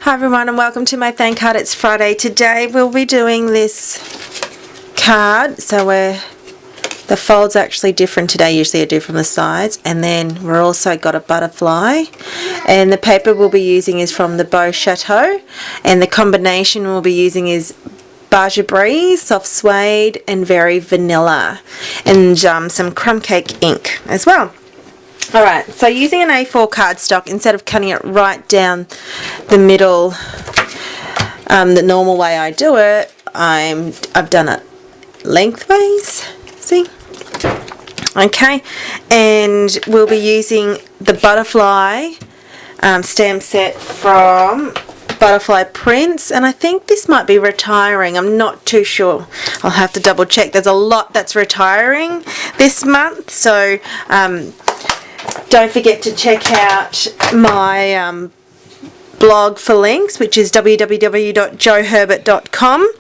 Hi everyone and welcome to my fan card. It's Friday. Today we'll be doing this card. So the fold's actually different today. Usually I do from the sides. And then we're also got a butterfly. And the paper we'll be using is from the Beau Chateau. And the combination we'll be using is Barge Breeze, soft suede and very vanilla. And some crumb cake ink as well. Alright, so using an A4 cardstock, instead of cutting it right down the middle the normal way I do it, I've done it lengthways, see? Okay, and we'll be using the butterfly stamp set from Butterfly Prints, and I think this might be retiring. I'm not too sure. I'll have to double check. There's a lot that's retiring this month, so don't forget to check out my blog for links, which is www.joherbert.com.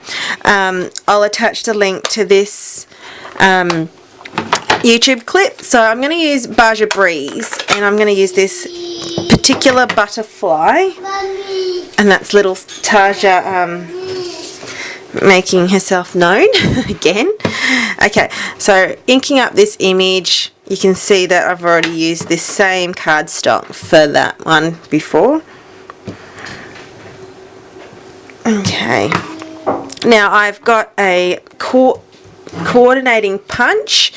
I'll attach the link to this YouTube clip. So I'm going to use Barge Breeze, and I'm going to use this particular butterfly, and that's little Taja making herself known again. Okay, so inking up this image, you can see that I've already used this same cardstock for that one before. Okay, now I've got a coordinating punch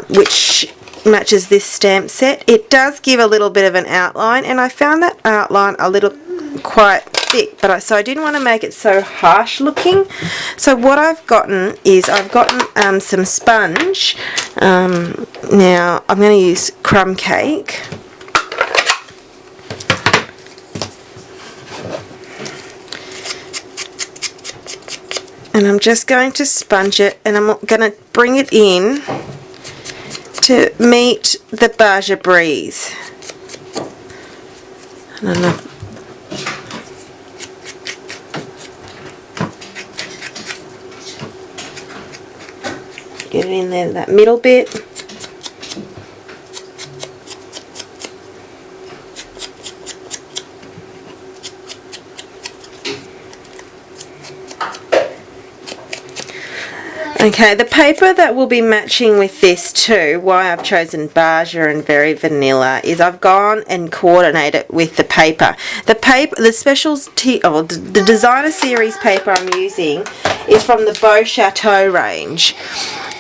which matches this stamp set. It does give a little bit of an outline, and I found that outline a little quite thick, but so I didn't want to make it so harsh looking. So what I've gotten is some sponge. Now I'm going to use crumb cake. And I'm just going to sponge it, and I'm going to bring it in to meet the Barge Breeze. I don't know. Get it in there, that middle bit. Okay, the paper that will be matching with this too, why I've chosen Barge and very vanilla, is I've gone and coordinated with the paper. The specialty, the designer series paper I'm using is from the Beau Chateau range.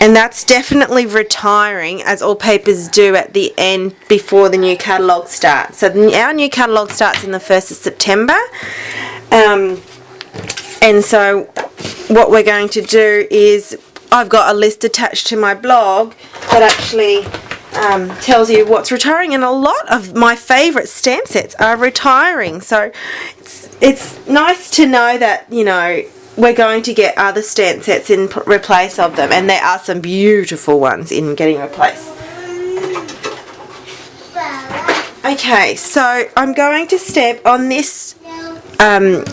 And that's definitely retiring, as all papers do at the end before the new catalogue starts. So our new catalogue starts in the 1st of September. And so what we're going to do is, I've got a list attached to my blog that actually tells you what's retiring, and a lot of my favourite stamp sets are retiring. So it's nice to know that, you know, we're going to get other stamp sets in replace of them, and there are some beautiful ones in getting replaced. Okay, so I'm going to stamp on this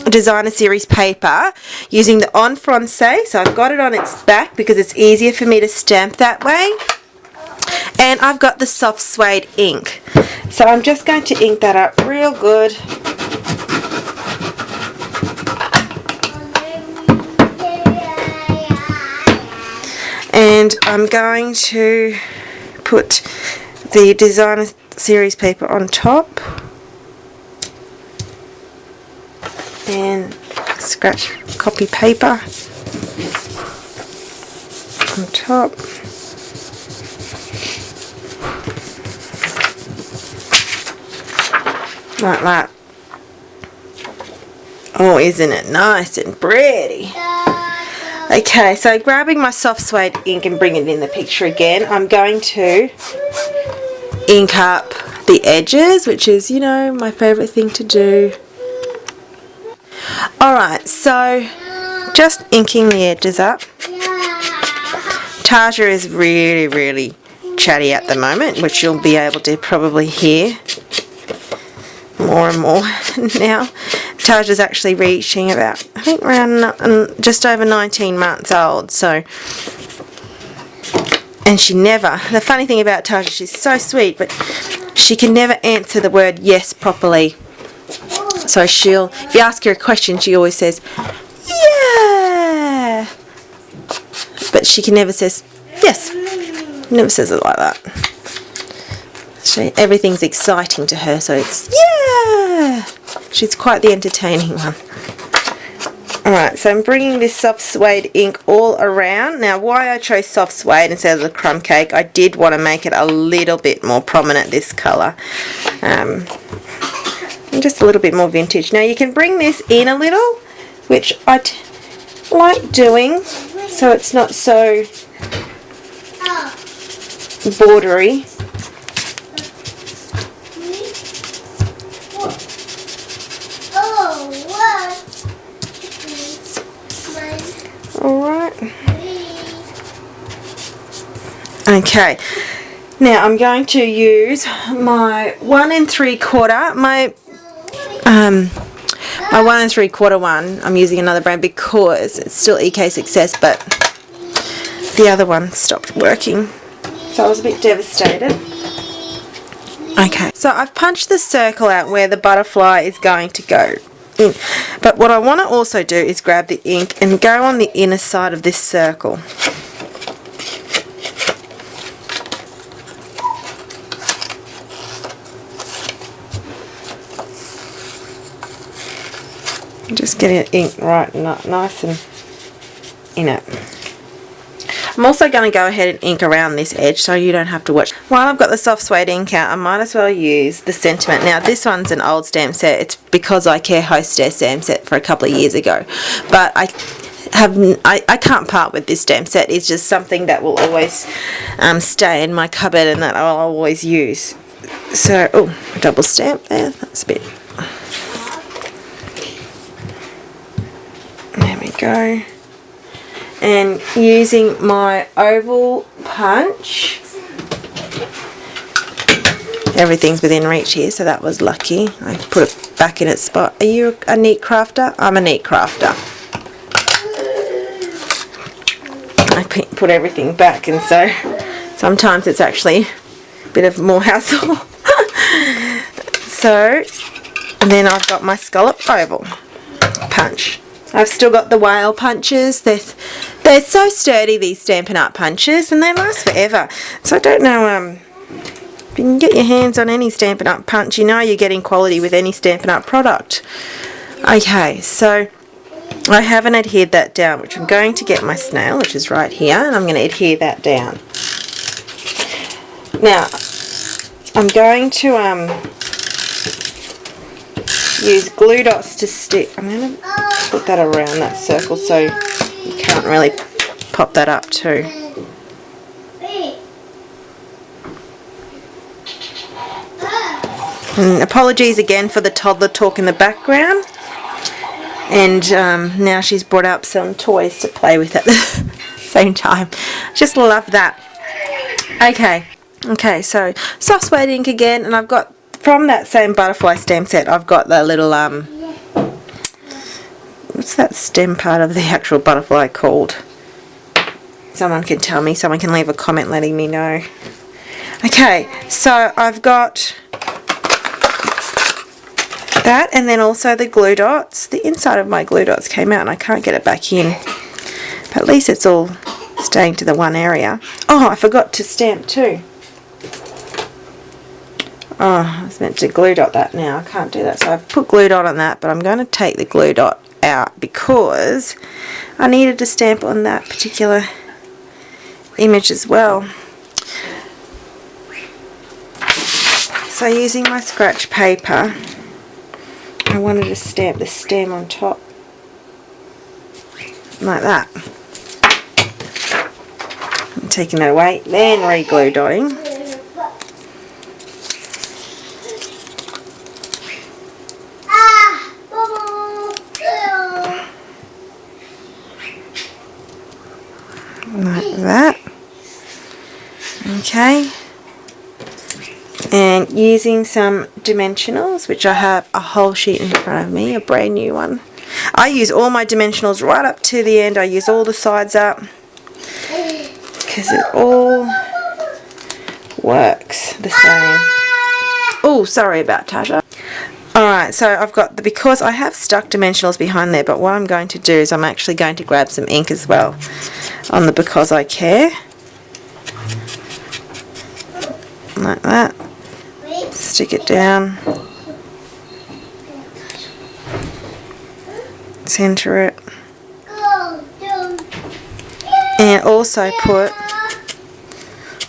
designer series paper using the En Francais. So I've got it on its back because it's easier for me to stamp that way, and I've got the soft suede ink. So I'm just going to ink that up real good. And I'm going to put the designer series paper on top and scratch copy paper on top. Like that. Oh, isn't it nice and pretty? Okay, so grabbing my soft suede ink and bringing it in the picture again, I'm going to ink up the edges, which is, you know, my favourite thing to do. Alright, so just inking the edges up. Taja is really, really chatty at the moment, which you'll be able to probably hear more and more now. Taja's actually reaching about, I think, around just over 19 months old. So, and she never, the funny thing about Taja, she's so sweet, but she can never answer the word yes properly. So she'll, if you ask her a question, she always says, yeah. But she can never says, yes. Never says it like that. Everything's exciting to her, so it's, yeah. She's quite the entertaining one. Alright, so I'm bringing this soft suede ink all around. Now, why I chose soft suede instead of the crumb cake, I did want to make it a little bit more prominent, this colour. And just a little bit more vintage. Now, you can bring this in a little, which I like doing, so it's not so bordery. Alright. Okay. Now I'm going to use my 1 3/4, my 1 3/4 one. I'm using another brand because it's still EK Success, but the other one stopped working. So I was a bit devastated. Okay, so I've punched the circle out where the butterfly is going to go in. But what I want to also do is grab the ink and go on the inner side of this circle. Just getting it ink right, nice and in it. I'm also going to go ahead and ink around this edge so you don't have to watch. While I've got the soft suede ink out, I might as well use the Sentiment. Now this one's an old stamp set. It's Because I Care Hostess stamp set for a couple of years ago. But I can't part with this stamp set. It's just something that will always stay in my cupboard and that I'll always use. So, oh, double stamp there. That's a bit. There we go. And using my oval punch, everything's within reach here, so that was lucky. I put it back in its spot. Are you a neat crafter? I'm a neat crafter. I put everything back, and so sometimes it's actually a bit of more hassle. So, and then I've got my scallop oval punch. I've still got the whale punches. They're so sturdy, these Stampin' Up punches, and they last forever. So I don't know, if you can get your hands on any Stampin' Up punch, you know you're getting quality with any Stampin' Up product. Okay, so I haven't adhered that down, which I'm going to get my snail, which is right here, and I'm going to adhere that down. Now, I'm going to use glue dots to stick. I'm going to put that around that circle so you can't really pop that up too. And apologies again for the toddler talk in the background. And now she's brought up some toys to play with at the same time. Just love that. Okay, so soft suede ink again, and I've got, from that same butterfly stamp set, I've got the little, what's that stem part of the actual butterfly called? Someone can tell me, someone can leave a comment letting me know. Okay, so I've got that, and then also the glue dots. The inside of my glue dots came out and I can't get it back in. But at least it's all staying to the one area. Oh, I forgot to stamp too. Oh, I was meant to glue dot that now. I can't do that. So I've put glue dot on that, but I'm going to take the glue dot out because I needed to stamp on that particular image as well. So using my scratch paper, I wanted to stamp the stem on top like that. I'm taking that away, then re-glue dotting. Like that. Okay. And using some dimensionals, which I have a whole sheet in front of me, a brand new one. I use all my dimensionals right up to the end. I use all the sides up because it all works the same. Oh, sorry about Tasha. Alright, Alright, so I've got the, because I have stuck dimensionals behind there, but what I'm going to do is I'm actually going to grab some ink as well on the Because I Care. Like that. Stick it down. Center it. And also put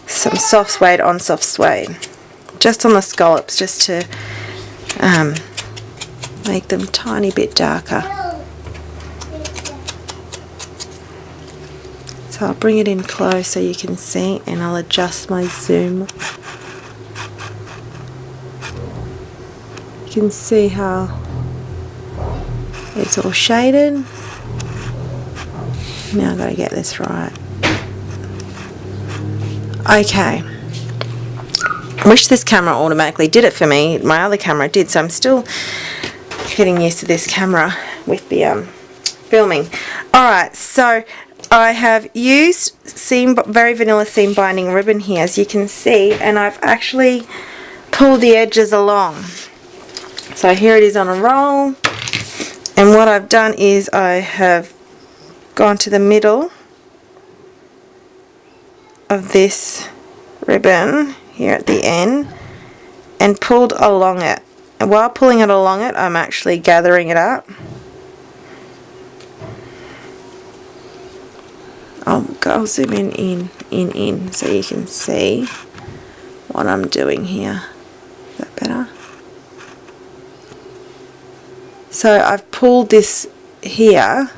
some soft suede on soft suede. Just on the scallops, just to make them a tiny bit darker. So I'll bring it in close so you can see, and I'll adjust my zoom. You can see how it's all shaded. Now I've got to get this right. Okay. I wish this camera automatically did it for me. My other camera did, so I'm still getting used to this camera with the filming. Alright, so I have used very vanilla seam binding ribbon here, as you can see, and I've actually pulled the edges along. So here it is on a roll, and what I've done is I have gone to the middle of this ribbon here at the end and pulled along it. And while pulling it along it, I'm actually gathering it up. I'll zoom in so you can see what I'm doing here. Is that better? So I've pulled this here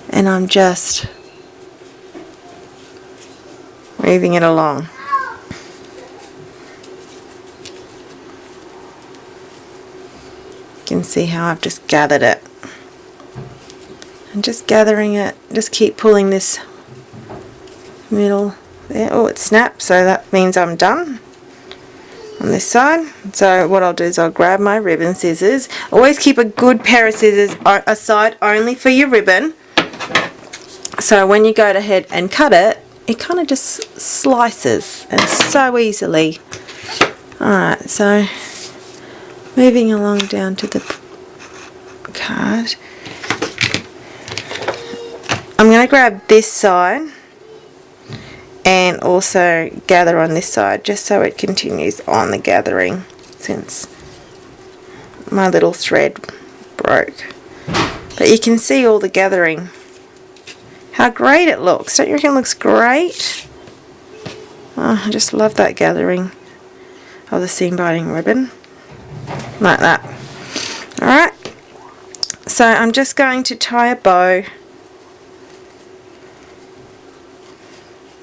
and I'm just moving it along. You can see how I've just gathered it. And just gathering it, just keep pulling this middle there. Oh, it snapped, so that means I'm done on this side. So what I'll do is I'll grab my ribbon scissors. Always keep a good pair of scissors aside only for your ribbon. So when you go ahead and cut it, it kind of just slices, and so easily. Alright, so moving along down to the card. I'm going to grab this side and also gather on this side, just so it continues on the gathering, since my little thread broke. But you can see all the gathering. How great it looks. Don't you reckon it looks great? Oh, I just love that gathering of the seam binding ribbon. Like that. Alright. So I'm just going to tie a bow.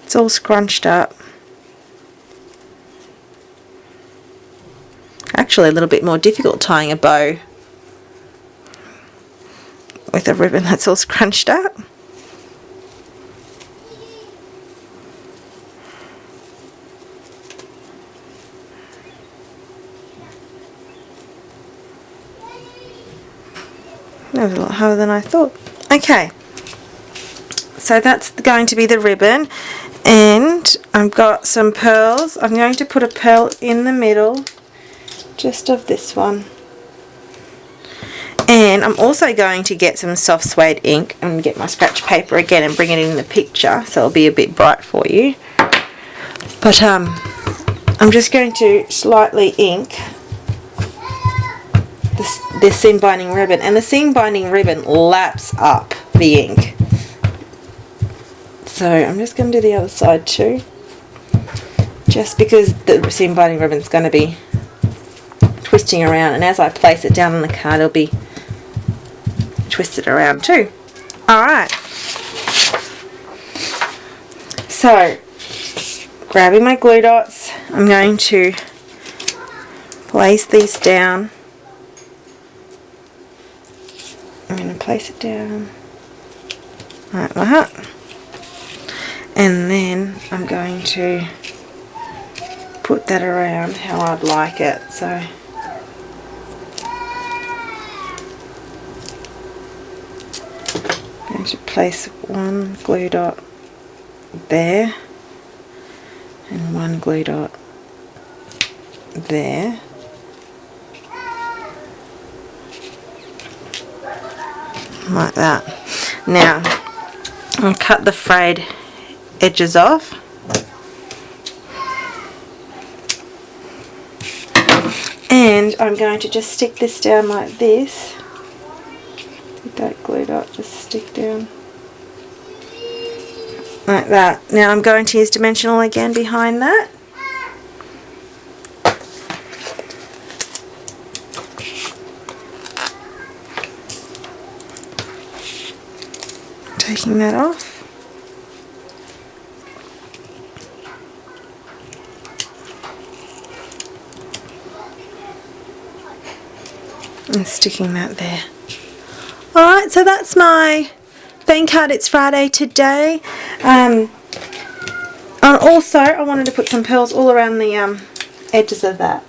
It's all scrunched up. Actually a little bit more difficult tying a bow with a ribbon that's all scrunched up. That was a lot harder than I thought. Okay, so that's going to be the ribbon, and I've got some pearls. I'm going to put a pearl in the middle, just of this one. And I'm also going to get some soft suede ink and get my scratch paper again and bring it in the picture, so it'll be a bit bright for you. But I'm just going to slightly ink this seam binding ribbon, and the seam binding ribbon laps up the ink. So I'm just going to do the other side too, just because the seam binding ribbon is going to be twisting around, and as I place it down on the card it'll be twisted around too. Alright, so grabbing my glue dots, I'm going to place these down. I'm going to place it down like that, and then I'm going to put that around how I'd like it. So I'm going to place one glue dot there, and one glue dot there. Like that. Now, I'll cut the frayed edges off. And I'm going to just stick this down like this. With that glue dot, just stick down. Like that. Now I'm going to use dimensional again behind that. Taking that off. And sticking that there. Alright, so that's my thank card. It's Friday today. And also I wanted to put some pearls all around the edges of that.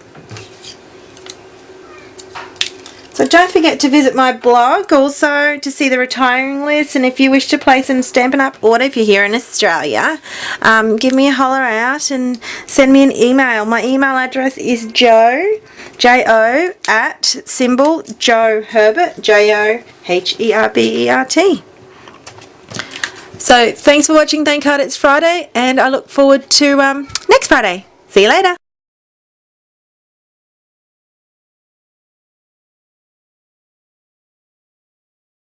So don't forget to visit my blog also to see the retiring list, and if you wish to place an Stampin' Up! Order if you're here in Australia, give me a holler out and send me an email. My email address is Jo at symbol Joe Herbert, JOHERBERT. So thanks for watching Thank Card It's Friday, and I look forward to next Friday. See you later.